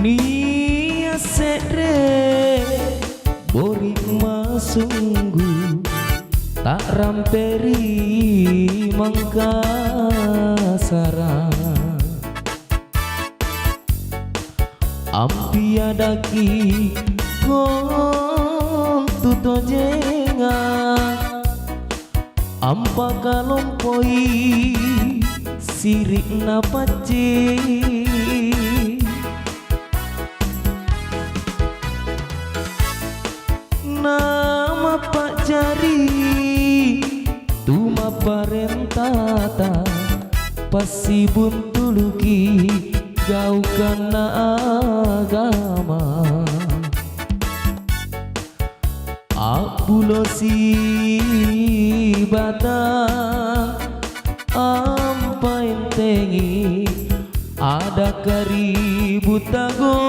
Nia sere borik masunggu tak ramperi mangkasara ampiadaki kon tuto jenga ampa kalompoi sirik napaci nama Pak Jari tuma parentata pasi buntuluki jauhkan agama abulosi batang ampa entengi ada karibut tagoa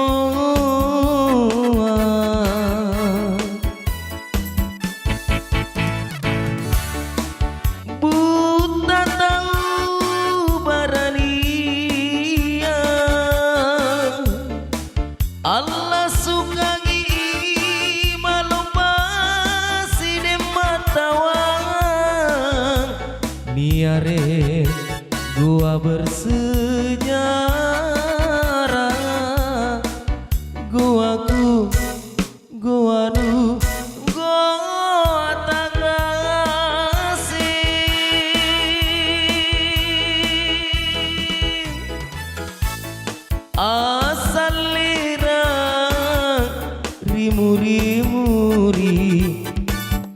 buta tahu barania Allah sukangi malopasi de matawang niare gua bersejarah guaku guanu gua tangasih asal lirang rimuri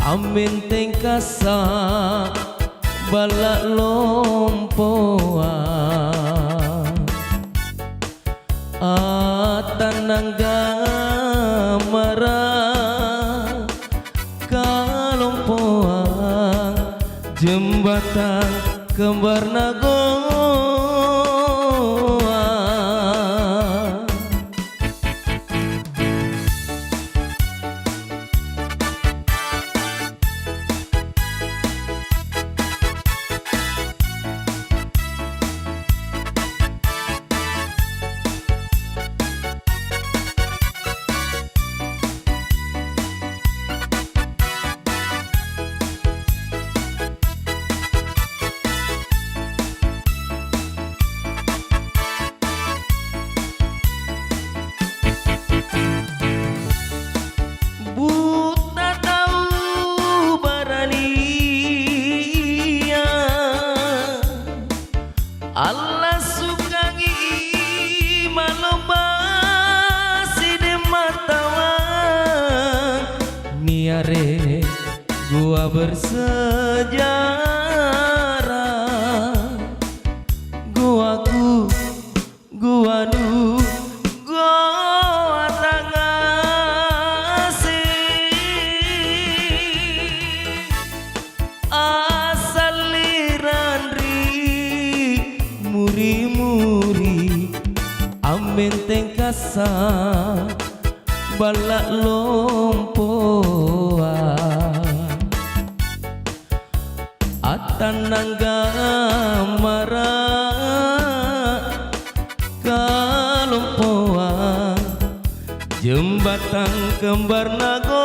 amin tengkasa balak lompoa atanangga marah kalompoa jembatan kembar nagoa buta tahu barania Allah sukangi malobasi de matawang niare gua bersejarah guaku guanu gua asal liranri muri-muri amin tengkasa balak lompoa atanangga marah kalompoa jembatan kembar nago